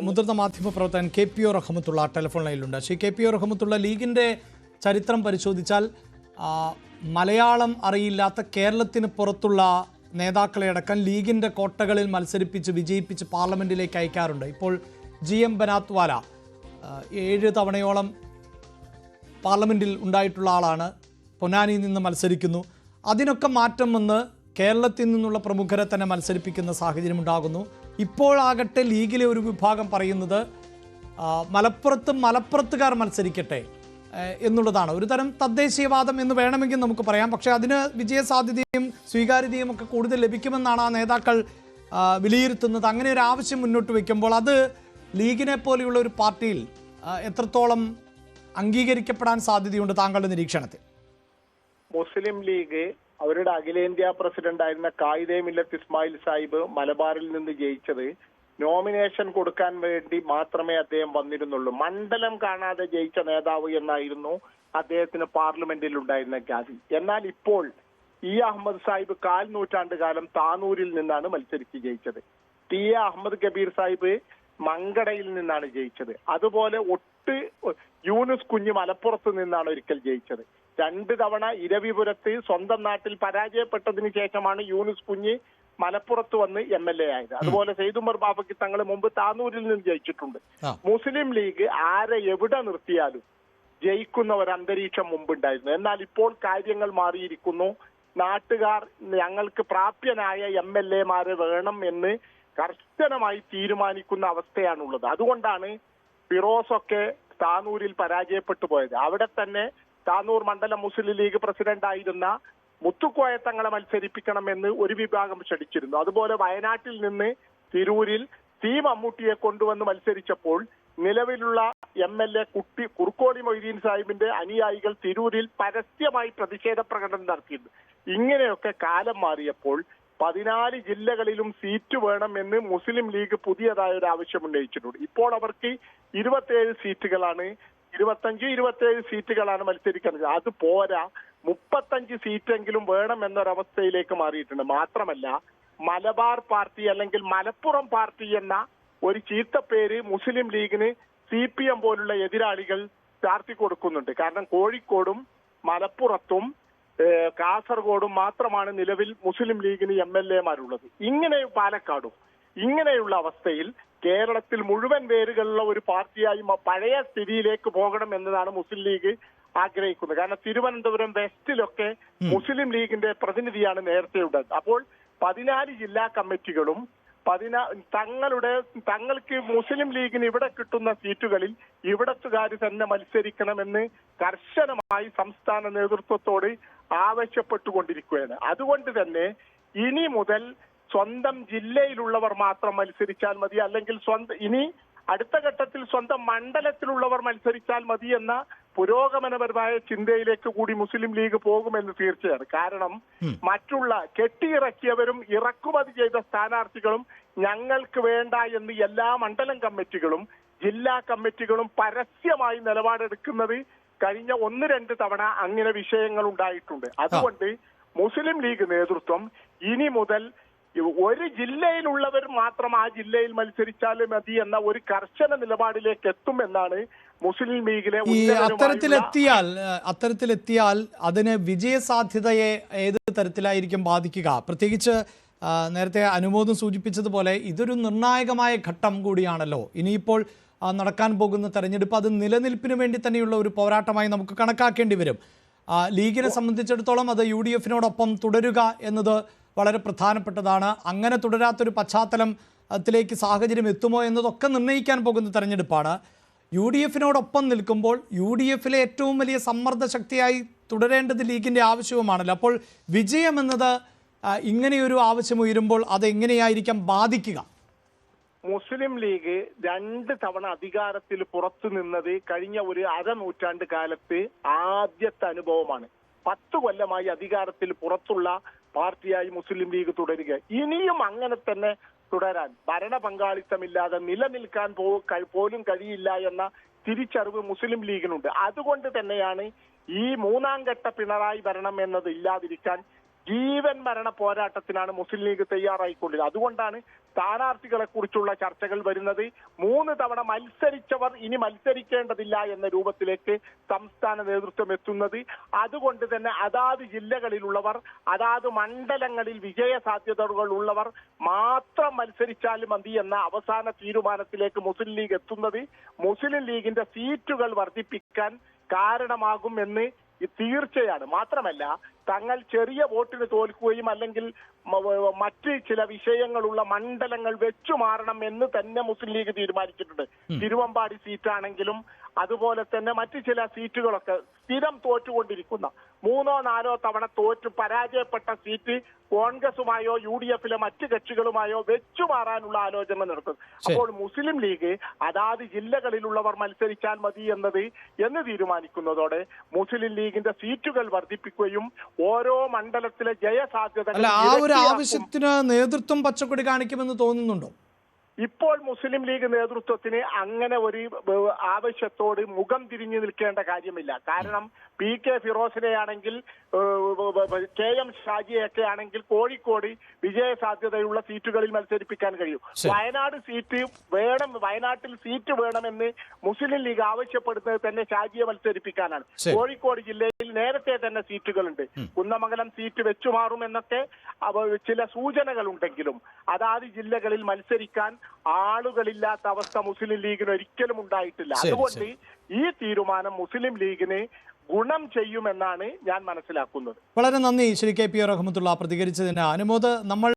മുതിർന്ന മാധ്യമ പ്രവർത്തകൻ KPO റഹ്മത്തുള്ള ടെലിഫോൺ ലൈനിലുണ്ട്. ശ്രീ KPO റഹ്മത്തുള്ള, ലീഗിൻ്റെ ചരിത്രം പരിശോധിച്ചാൽ മലയാളം അറിയില്ലാത്ത കേരളത്തിന് പുറത്തുള്ള നേതാക്കളെ അടക്കം ലീഗിൻ്റെ കോട്ടകളിൽ മത്സരിപ്പിച്ച് വിജയിപ്പിച്ച് പാർലമെൻറ്റിലേക്ക് അയക്കാറുണ്ട്. ഇപ്പോൾ GM ബനാത്വാല 7 തവണയോളം പാർലമെൻറ്റിൽ ഉണ്ടായിട്ടുള്ള ആളാണ്. പൊന്നാനിയിൽ നിന്ന് മത്സരിക്കുന്നു. അതിനൊക്കെ മാറ്റം വന്ന് കേരളത്തിൽ നിന്നുള്ള പ്രമുഖരെ തന്നെ മത്സരിപ്പിക്കുന്ന സാഹചര്യം ഉണ്ടാകുന്നു. ഇപ്പോഴാകട്ടെ ലീഗിലെ ഒരു വിഭാഗം പറയുന്നത് മലപ്പുറത്തും മലപ്പുറത്തുകാർ മത്സരിക്കട്ടെ എന്നുള്ളതാണ്. ഒരു തരം തദ്ദേശീയവാദം എന്ന് വേണമെങ്കിൽ നമുക്ക് പറയാം. പക്ഷേ അതിന് വിജയസാധ്യതയും സ്വീകാര്യതയും ഒക്കെ കൂടുതൽ ലഭിക്കുമെന്നാണ് ആ നേതാക്കൾ വിലയിരുത്തുന്നത്. അങ്ങനെ ഒരു ആവശ്യം മുന്നോട്ട് വയ്ക്കുമ്പോൾ അത് ലീഗിനെ പോലെയുള്ള ഒരു പാർട്ടിയിൽ എത്രത്തോളം അംഗീകരിക്കപ്പെടാൻ സാധ്യതയുണ്ട് താങ്കളുടെ നിരീക്ഷണത്തിൽ? മുസ്ലിം ലീഗ് അവരുടെ അഖിലേന്ത്യാ പ്രസിഡന്റ് ആയിരുന്ന കായിദെ മില്ലത്ത് ഇസ്മായിൽ സാഹിബ് മലബാറിൽ നിന്ന് ജയിച്ചത് നോമിനേഷൻ കൊടുക്കാൻ വേണ്ടി മാത്രമേ അദ്ദേഹം വന്നിരുന്നുള്ളൂ. മണ്ഡലം കാണാതെ ജയിച്ച നേതാവ് എന്നായിരുന്നു അദ്ദേഹത്തിന് പാർലമെന്റിൽ ഉണ്ടായിരുന്ന ഖ്യാതി. എന്നാൽ ഇപ്പോൾ അഹമ്മദ് സാഹിബ് 4 നൂറ്റാണ്ട് കാലം താനൂരിൽ നിന്നാണ് മത്സരിച്ച് ജയിച്ചത്. അഹമ്മദ് കബീർ സാഹിബ് മങ്കടയിൽ നിന്നാണ് ജയിച്ചത്. അതുപോലെ യൂനുസ് കുഞ്ഞ് മലപ്പുറത്ത് നിന്നാണ് ഒരിക്കൽ ജയിച്ചത്. 2 തവണ ഇരവിപുരത്ത് സ്വന്തം നാട്ടിൽ പരാജയപ്പെട്ടതിന് ശേഷമാണ് യൂനുസ് കുഞ്ഞ് മലപ്പുറത്ത് വന്ന് MLA ആയത്. അതുപോലെ സെയ്ദുമർ ബാബയ്ക്ക് തങ്ങൾ മുമ്പ് താനൂരിൽ നിന്ന് ജയിച്ചിട്ടുണ്ട്. മുസ്ലിം ലീഗ് ആരെ എവിടെ നിർത്തിയാലും ജയിക്കുന്ന ഒരു അന്തരീക്ഷം മുമ്പുണ്ടായിരുന്നു. എന്നാൽ ഇപ്പോൾ കാര്യങ്ങൾ മാറിയിരിക്കുന്നു. നാട്ടുകാർ ഞങ്ങൾക്ക് പ്രാപ്യനായ MLA-മാരെ വേണം എന്ന് കർശനമായി തീരുമാനിക്കുന്ന അവസ്ഥയാണുള്ളത്. അതുകൊണ്ടാണ് ഫിറോസൊക്കെ താനൂരിൽ പരാജയപ്പെട്ടു പോയത്. അവിടെ തന്നെ താനൂർ മണ്ഡലം മുസ്ലിം ലീഗ് പ്രസിഡന്റ് ആയിരുന്ന മുത്തുക്കോയ തങ്ങളെ മത്സരിപ്പിക്കണമെന്ന് ഒരു വിഭാഗം ക്ഷണിച്ചിരുന്നു. അതുപോലെ വയനാട്ടിൽ നിന്ന് തിരൂരിൽ മമ്മൂട്ടിയെ കൊണ്ടുവന്ന് മത്സരിച്ചപ്പോൾ നിലവിലുള്ള MLA കുറുക്കോടി മൊയ്തീൻ സാഹിബിന്റെ അനുയായികൾ തിരൂരിൽ പരസ്യമായി പ്രതിഷേധ പ്രകടനം നടത്തിയിരുന്നു. ഇങ്ങനെയൊക്കെ കാലം മാറിയപ്പോൾ 14 ജില്ലകളിലും സീറ്റ് വേണമെന്ന് മുസ്ലിം ലീഗ് പുതിയതായ ഒരു ആവശ്യം ഉന്നയിച്ചിട്ടുണ്ട്. ഇപ്പോൾ അവർക്ക് 27 സീറ്റുകളാണ് 25-27 സീറ്റുകളാണ് മത്സരിക്കുന്നത്. അത് പോരാ, 35 സീറ്റെങ്കിലും വേണം എന്നൊരവസ്ഥയിലേക്ക് മാറിയിട്ടുണ്ട്. മാത്രമല്ല, മലബാർ പാർട്ടി അല്ലെങ്കിൽ മലപ്പുറം പാർട്ടി എന്ന ഒരു ചീത്തപ്പേര് മുസ്ലിം ലീഗിന് CPM പോലുള്ള എതിരാളികൾ ചാർത്തി കൊടുക്കുന്നുണ്ട്. കാരണം കോഴിക്കോടും മലപ്പുറത്തും കാസർഗോഡും മാത്രമാണ് നിലവിൽ മുസ്ലിം ലീഗിന് MLA-മാരുള്ളത്. പാലക്കാടും ഇങ്ങനെയുള്ള അവസ്ഥയിൽ കേരളത്തിൽ മുഴുവൻ പേരുകളുള്ള ഒരു പാർട്ടിയായി പഴയ സ്ഥിതിയിലേക്ക് പോകണം എന്നതാണ് മുസ്ലിം ലീഗ് ആഗ്രഹിക്കുന്നത്. കാരണം തിരുവനന്തപുരം വെസ്റ്റിലൊക്കെ മുസ്ലിം ലീഗിന്റെ പ്രതിനിധിയാണ് നേരത്തെ ഉണ്ടായത്. അപ്പോൾ 14 ജില്ലാ കമ്മിറ്റികളും തങ്ങൾക്ക് മുസ്ലിം ലീഗിന് ഇവിടെ കിട്ടുന്ന സീറ്റുകളിൽ ഇവിടത്തുകാർ തന്നെ മത്സരിക്കണമെന്ന് കർശനമായി സംസ്ഥാന നേതൃത്വത്തോട് ആവശ്യപ്പെട്ടുകൊണ്ടിരിക്കുകയാണ്. അതുകൊണ്ട് തന്നെ ഇനി മുതൽ സ്വന്തം ജില്ലയിലുള്ളവർ മാത്രം മത്സരിച്ചാൽ മതി, അല്ലെങ്കിൽ ഇനി അടുത്ത ഘട്ടത്തിൽ സ്വന്തം മണ്ഡലത്തിലുള്ളവർ മത്സരിച്ചാൽ മതി എന്ന പുരോഗമനപരമായ ചിന്തയിലേക്ക് കൂടി മുസ്ലിം ലീഗ് പോകുമെന്ന് തീർച്ചയാണ്. കാരണം മറ്റുള്ള കെട്ടിയിറക്കിയവരും ഇറക്കുമതി ചെയ്ത സ്ഥാനാർത്ഥികളും ഞങ്ങൾക്ക് വേണ്ട എന്ന് എല്ലാ മണ്ഡലം കമ്മിറ്റികളും ജില്ലാ കമ്മിറ്റികളും പരസ്യമായി നിലപാടെടുക്കുന്നത് കഴിഞ്ഞ 1-2 തവണ അങ്ങനെ വിഷയങ്ങൾ ഉണ്ടായിട്ടുണ്ട്. അതുകൊണ്ട് മുസ്ലിം ലീഗ് നേതൃത്വം ഇനി മുതൽ ഒരു ജില്ലയിലുള്ളവർ മാത്രം ആ ജില്ലയിൽ മത്സരിച്ചാലും മതി എന്ന ഒരു കർശന നിലപാടിലേക്ക് എത്തുമെന്നാണ് മുസ്ലിം ലീഗിലെ അത്തരത്തിലെത്തിയാൽ അതിന് വിജയസാധ്യതയെ ഏത് തരത്തിലായിരിക്കും ബാധിക്കുക? പ്രത്യേകിച്ച് നേരത്തെ അനുമോദം സൂചിപ്പിച്ചതുപോലെ ഇതൊരു നിർണായകമായ ഘട്ടം കൂടിയാണല്ലോ. ഇനിയിപ്പോൾ നടക്കാൻ പോകുന്ന തെരഞ്ഞെടുപ്പ് അത് നിലനിൽപ്പിന് വേണ്ടി തന്നെയുള്ള ഒരു പോരാട്ടമായി നമുക്ക് കണക്കാക്കേണ്ടി വരും. ലീഗിനെ സംബന്ധിച്ചിടത്തോളം അത് UDF-നോടൊപ്പം തുടരുക എന്നത് വളരെ പ്രധാനപ്പെട്ടതാണ്. അങ്ങനെ തുടരാത്തൊരു പശ്ചാത്തലത്തിലേക്ക് സാഹചര്യം എത്തുമോ എന്നതൊക്കെ നിർണ്ണയിക്കാൻ പോകുന്ന തെരഞ്ഞെടുപ്പാണ്. UDF-നോടൊപ്പം നിൽക്കുമ്പോൾ UDF-ലെ ഏറ്റവും വലിയ സമ്മർദ്ദ ശക്തിയായി തുടരേണ്ടത് ലീഗിൻ്റെ ആവശ്യവുമാണല്ലോ. അപ്പോൾ വിജയം എന്നത് ഇങ്ങനെയൊരു ആവശ്യം ഉയരുമ്പോൾ അതെങ്ങനെയായിരിക്കാം ബാധിക്കുക? മുസ്ലിം ലീഗ് 2 തവണ അധികാരത്തിൽ പുറത്തു നിന്നത് കഴിഞ്ഞ ഒരു അരനൂറ്റാണ്ട് കാലത്ത് ആദ്യത്തെ അനുഭവമാണ്. 10 കൊല്ലമായി അധികാരത്തിൽ പുറത്തുള്ള പാർട്ടിയായി മുസ്ലിം ലീഗ് തുടരുക. ഇനിയും അങ്ങനെ തന്നെ തുടരാൻ ഭരണ പങ്കാളിത്തമില്ലാതെ നിലനിൽക്കാൻ പോലും കഴിയില്ല എന്ന തിരിച്ചറിവ് മുസ്ലിം ലീഗിനുണ്ട്. അതുകൊണ്ട് തന്നെയാണ് ഈ 3ാം ഘട്ട പിണറായി ഭരണം എന്നത് ഇല്ലാതിരിക്കാൻ ജീവൻ മരണ പോരാട്ടത്തിനാണ് മുസ്ലിം ലീഗ് തയ്യാറായിക്കൊണ്ടിരുന്നത്. അതുകൊണ്ടാണ് സ്ഥാനാർത്ഥികളെ കുറിച്ചുള്ള ചർച്ചകൾ വരുന്നത്. 3 തവണ മത്സരിച്ചവർ ഇനി മത്സരിക്കേണ്ടതില്ല എന്ന രൂപത്തിലേക്ക് സംസ്ഥാന നേതൃത്വം എത്തുന്നത്. അതുകൊണ്ട് തന്നെ അതാത് ജില്ലകളിലുള്ളവർ, അതാത് മണ്ഡലങ്ങളിൽ വിജയ സാധ്യതകൾ ഉള്ളവർ മാത്രം മത്സരിച്ചാൽ മതി എന്ന അവസാന തീരുമാനത്തിലേക്ക് മുസ്ലിം ലീഗ് എത്തുന്നത് മുസ്ലിം ലീഗിന്റെ സീറ്റുകൾ വർദ്ധിപ്പിക്കാൻ കാരണമാകും എന്ന് തീർച്ചയാണ്. മാത്രമല്ല, തങ്ങൾ ചെറിയ വോട്ടിന് തോൽക്കുകയും അല്ലെങ്കിൽ മറ്റ് ചില വിഷയങ്ങളുള്ള മണ്ഡലങ്ങൾ വെച്ചു മാറണം എന്ന് തന്നെ മുസ്ലിം ലീഗ് തീരുമാനിച്ചിട്ടുണ്ട്. തിരുവമ്പാടി സീറ്റാണെങ്കിലും അതുപോലെ തന്നെ മറ്റു ചില സീറ്റുകളൊക്കെ സ്ഥിരം തോറ്റുകൊണ്ടിരിക്കുന്ന 3 or 4 തവണ തോറ്റു പരാജയപ്പെട്ട സീറ്റ് കോൺഗ്രസുമായോ UDF-ലെ മറ്റ് കക്ഷികളുമായോ വെച്ചു മാറാനുള്ള ആലോചന നടത്തും. അപ്പോൾ മുസ്ലിം ലീഗ് അതാത് ജില്ലകളിലുള്ളവർ മത്സരിച്ചാൽ മതി എന്ന് തീരുമാനിക്കുന്നതോടെ മുസ്ലിം ലീഗിന്റെ സീറ്റുകൾ വർദ്ധിപ്പിക്കുകയും ഓരോ മണ്ഡലത്തിലെ ജയസാധ്യതകൾ ആവശ്യത്തിന് നേതൃത്വം പച്ചക്കൊടി കാണിക്കുമെന്ന് തോന്നുന്നുണ്ടോ? ഇപ്പോൾ മുസ്ലിം ലീഗ് നേതൃത്വത്തിന് അങ്ങനെ ഒരു ആവശ്യത്തോട് മുഖം തിരിഞ്ഞു നിൽക്കേണ്ട കാര്യമില്ല. കാരണം PK ഫിറോസിനെയാണെങ്കിൽ KM ഷാജിയൊക്കെ ആണെങ്കിൽ കോഴിക്കോട് വിജയ സാധ്യതയുള്ള സീറ്റുകളിൽ മത്സരിപ്പിക്കാൻ കഴിയും. വയനാട്ടിൽ സീറ്റ് വേണമെന്ന് മുസ്ലിം ലീഗ് ആവശ്യപ്പെടുന്നത് തന്നെ ഷാജിയെ മത്സരിപ്പിക്കാനാണ്. കോഴിക്കോട് ജില്ലയിൽ നേരത്തെ തന്നെ സീറ്റുകളുണ്ട്. കുന്നമംഗലം സീറ്റ് വെച്ചുമാറുമെന്നൊക്കെ ചില സൂചനകൾ ഉണ്ടെങ്കിലും അതാത് ജില്ലകളിൽ മത്സരിക്കാൻ ആളുകളില്ലാത്ത അവസ്ഥ മുസ്ലിം ലീഗിന് ഒരിക്കലും ഉണ്ടായിട്ടില്ല. അതുകൊണ്ട് ഈ തീരുമാനം മുസ്ലിം ലീഗിന് ഗുണം ചെയ്യുമെന്നാണ് ഞാൻ മനസ്സിലാക്കുന്നത്. വളരെ നന്ദി ശ്രീ KP റഹ്മത്തുള്ള പ്രതികരിച്ചതിന്. അനുമോദ്, നമ്മൾ